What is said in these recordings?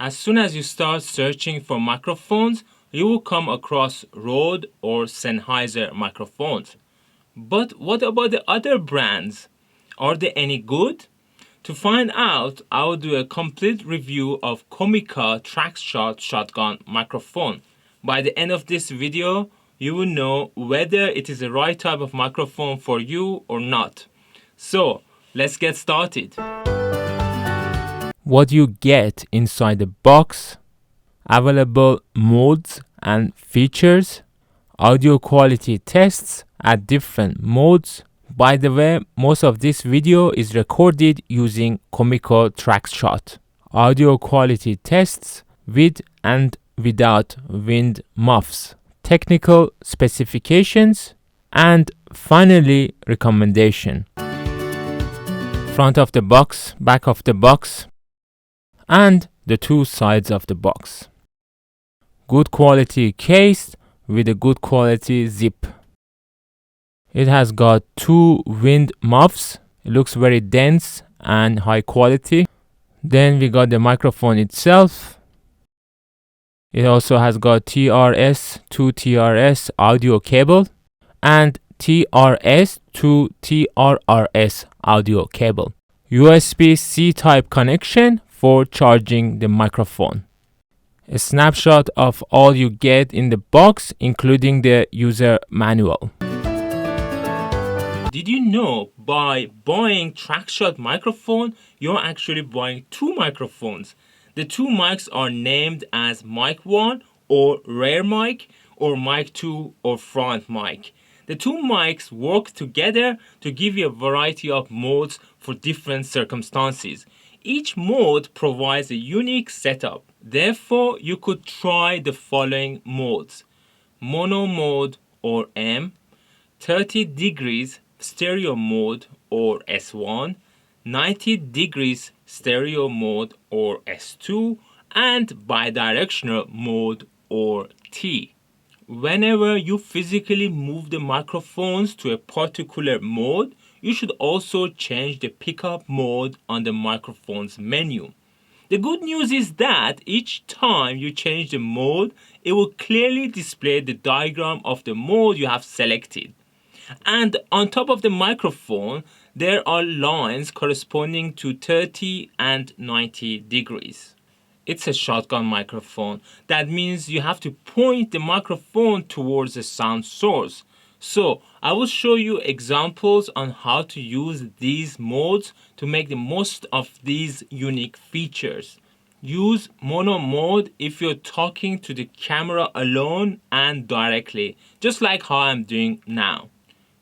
As soon as you start searching for microphones, you will come across Rode or Sennheiser microphones. But what about the other brands? Are they any good? To find out, I will do a complete review of Comica Traxshot shotgun microphone. By the end of this video, you will know whether it is the right type of microphone for you or not. So, let's get started. What you get inside the box, available modes and features, audio quality tests at different modes. By the way, most of this video is recorded using Comica Traxshot. Audio quality tests with and without wind muffs, technical specifications, and finally recommendation. Front of the box, back of the box, and the two sides of the box. Good quality case with a good quality zip. It has got two wind muffs. It looks very dense and high quality. Then we got the microphone itself. It also has got TRS to TRS audio cable and TRS to TRRS audio cable. USB-C type connection for charging the microphone. A snapshot of all you get in the box, including the user manual. Did you know by buying Traxshot microphone, you're actually buying two microphones? The two mics are named as mic 1 or rear mic, or mic 2 or front mic. The two mics work together to give you a variety of modes for different circumstances. Each mode provides a unique setup. Therefore, you could try the following modes: mono mode or M, 30 degrees stereo mode or S1, 90 degrees stereo mode or S2, and bidirectional mode or T. Whenever you physically move the microphones to a particular mode, you should also change the pickup mode on the microphone's menu. The good news is that each time you change the mode, it will clearly display the diagram of the mode you have selected. And on top of the microphone, there are lines corresponding to 30 and 90 degrees. It's a shotgun microphone. That means you have to point the microphone towards the sound source. So I will show you examples on how to use these modes to make the most of these unique features. Use mono mode if you're talking to the camera alone and directly, just like how I'm doing now.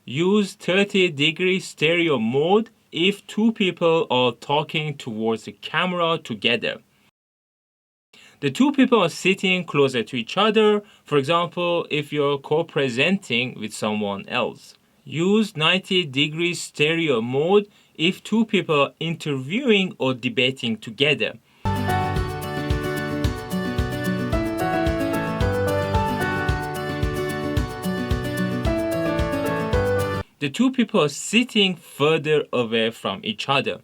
Use 30-degree stereo mode if two people are talking towards the camera together. The two people are sitting closer to each other, for example, if you're co-presenting with someone else. Use 90-degree stereo mode if two people are interviewing or debating together. The two people are sitting further away from each other.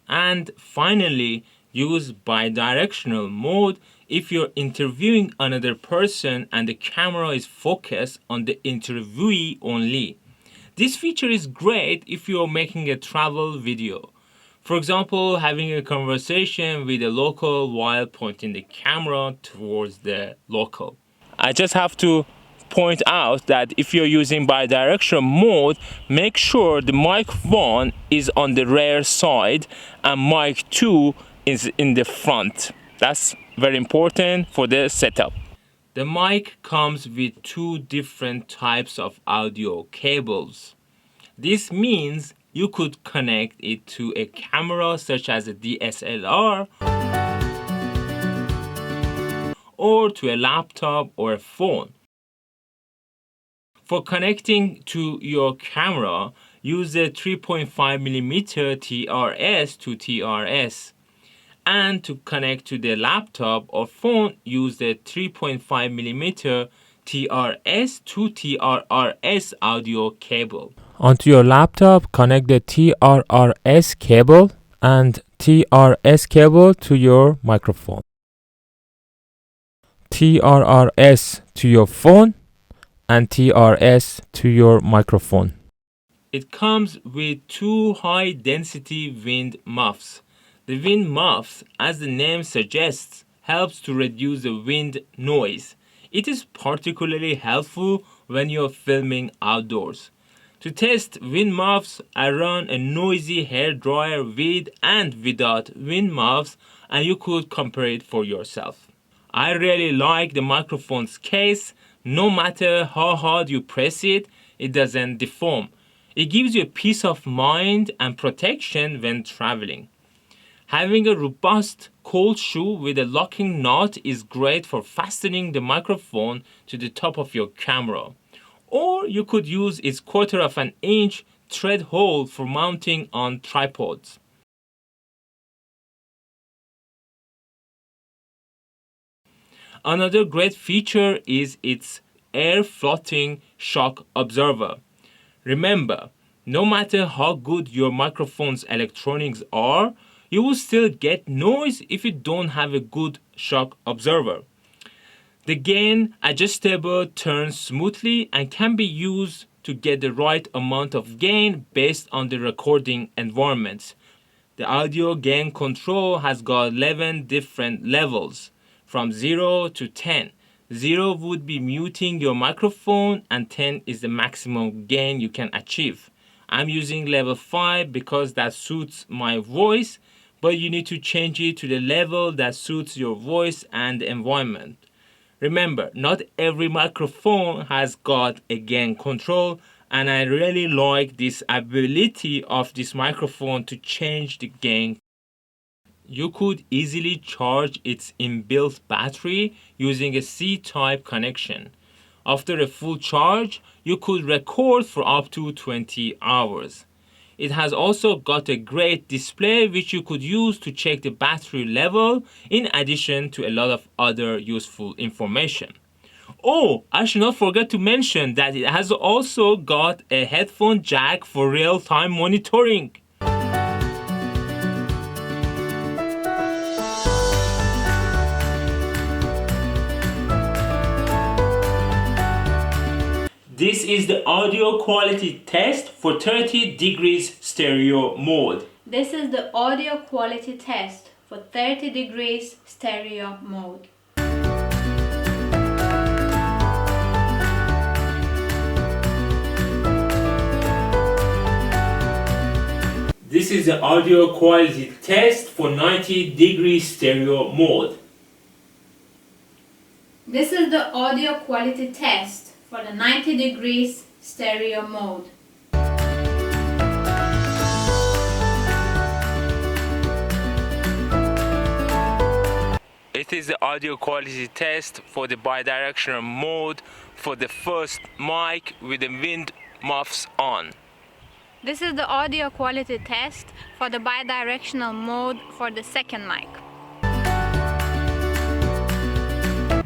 And finally, use bidirectional mode if you're interviewing another person and the camera is focused on the interviewee only. This feature is great if you're making a travel video. For example, having a conversation with a local while pointing the camera towards the local. I just have to point out that if you're using bidirectional mode, make sure the mic 1 is on the rear side and mic 2 is in the front. That's very important for the setup. The mic comes with two different types of audio cables. This means you could connect it to a camera such as a DSLR or to a laptop or a phone. For connecting to your camera, use the 3.5mm TRS to TRS. And to connect to the laptop or phone, use the 3.5mm TRS to TRRS audio cable. Onto your laptop, connect the TRRS cable and TRS cable to your microphone. TRRS to your phone and TRS to your microphone. It comes with two high-density wind muffs. The wind muffs, as the name suggests, helps to reduce the wind noise. It is particularly helpful when you're filming outdoors. To test wind muffs, I run a noisy hairdryer with and without wind muffs, and you could compare it for yourself. I really like the microphone's case. No matter how hard you press it, it doesn't deform. It gives you a peace of mind and protection when traveling. Having a robust cold shoe with a locking nut is great for fastening the microphone to the top of your camera. Or you could use its 1/4 of an inch thread hole for mounting on tripods. Another great feature is its air floating shock absorber. Remember, no matter how good your microphone's electronics are, you will still get noise if you don't have a good shock absorber. The gain adjustable turns smoothly and can be used to get the right amount of gain based on the recording environment. The audio gain control has got 11 different levels, from 0 to 10. 0 would be muting your microphone and 10 is the maximum gain you can achieve. I'm using level 5 because that suits my voice, but you need to change it to the level that suits your voice and the environment. Remember, not every microphone has got a gain control, and I really like this ability of this microphone to change the gain. You could easily charge its inbuilt battery using a C-type connection. After a full charge, you could record for up to 20 hours. It has also got a great display which you could use to check the battery level in addition to a lot of other useful information. Oh, I should not forget to mention that it has also got a headphone jack for real-time monitoring. This is the audio quality test for 30 degrees stereo mode. This is the audio quality test for 30 degrees stereo mode. This is the audio quality test for 90 degrees stereo mode. This is the audio quality test for the 90 degrees stereo mode. It is the audio quality test for the bidirectional mode for the first mic with the wind muffs on. This is the audio quality test for the bidirectional mode for the second mic.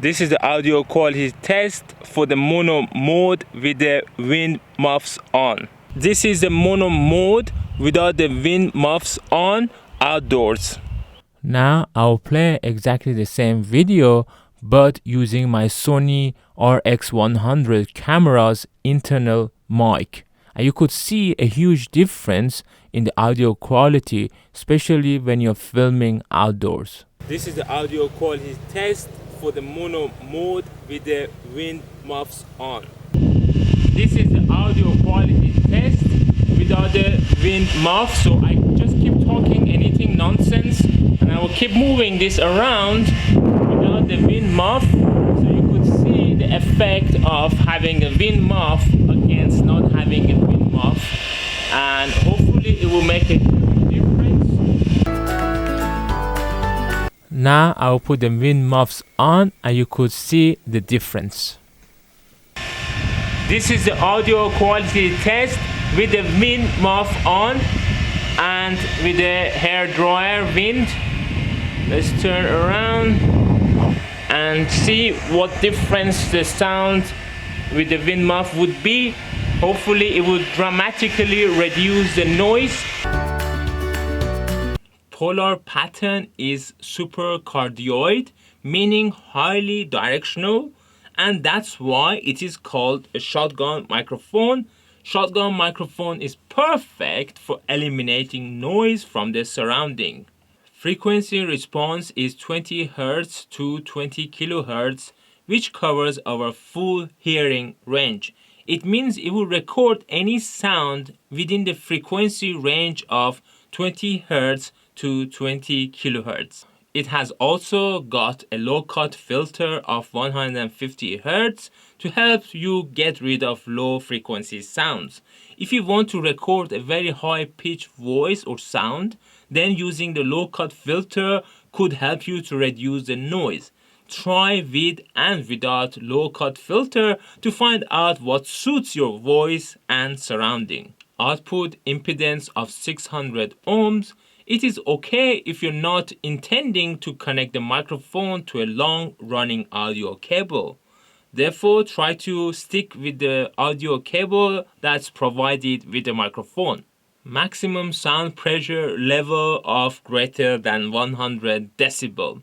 This is the audio quality test for the mono mode with the wind muffs on. This is the mono mode without the wind muffs on outdoors. Now I'll play exactly the same video but using my Sony RX100 camera's internal mic. And you could see a huge difference in the audio quality, especially when you're filming outdoors. This is the audio quality test for the mono mode with the wind muffs on. This is the audio quality test without the wind muff, so I just keep talking anything nonsense and I will keep moving this around without the wind muff, so you could see the effect of having a wind muff against not having a wind muff, and hopefully it will make a huge difference. Now I'll put the wind muffs on and you could see the difference. This is the audio quality test with the wind muff on and with the hair dryer wind. Let's turn around and see what difference the sound with the wind muff would be. Hopefully it would dramatically reduce the noise. polar pattern is supercardioid, meaning highly directional, and that's why it is called a shotgun microphone. Shotgun microphone is perfect for eliminating noise from the surrounding. Frequency response is 20 Hz to 20 kHz, which covers our full hearing range. It means it will record any sound within the frequency range of 20 Hz to 20 kHz. It has also got a low-cut filter of 150 Hz to help you get rid of low-frequency sounds. If you want to record a very high-pitched voice or sound, then using the low-cut filter could help you to reduce the noise. Try with and without low-cut filter to find out what suits your voice and surrounding. Output impedance of 600 ohms. It is okay if you're not intending to connect the microphone to a long-running audio cable. Therefore, try to stick with the audio cable that's provided with the microphone. Maximum sound pressure level of greater than 100 decibel.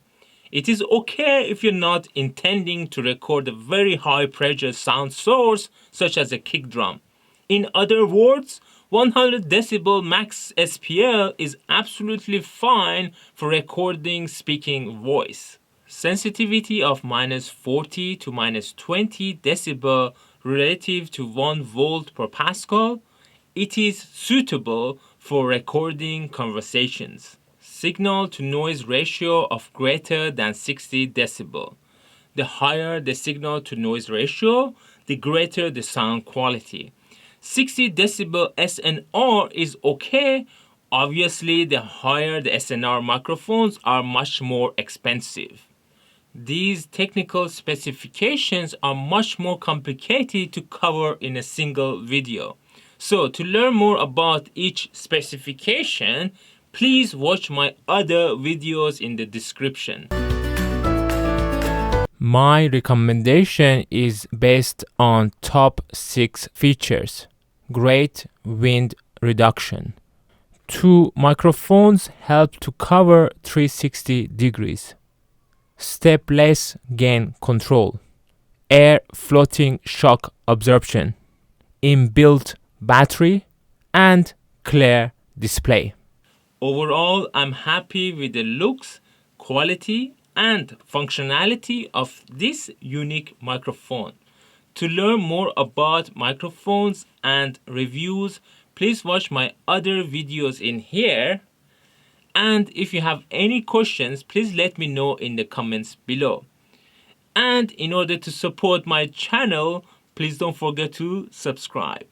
It is okay if you're not intending to record a very high pressure sound source such as a kick drum. In other words, 100 decibel max SPL is absolutely fine for recording speaking voice. Sensitivity of -40 to -20 decibel relative to 1 volt per Pascal. It is suitable for recording conversations. Signal to noise ratio of greater than 60 decibel. The higher the signal to noise ratio, the greater the sound quality. 60 decibel SNR is okay. Obviously, the higher the SNR microphones are much more expensive. These technical specifications are much more complicated to cover in a single video. So, to learn more about each specification, please watch my other videos in the description. My recommendation is based on top 6 features. Great wind reduction. 2 microphones help to cover 360 degrees. Stepless gain control. Air floating shock absorption. Inbuilt battery and clear display. Overall, I'm happy with the looks, quality, and functionality of this unique microphone. To learn more about microphones and reviews, please watch my other videos in here. And if you have any questions, please let me know in the comments below. And in order to support my channel, please don't forget to subscribe.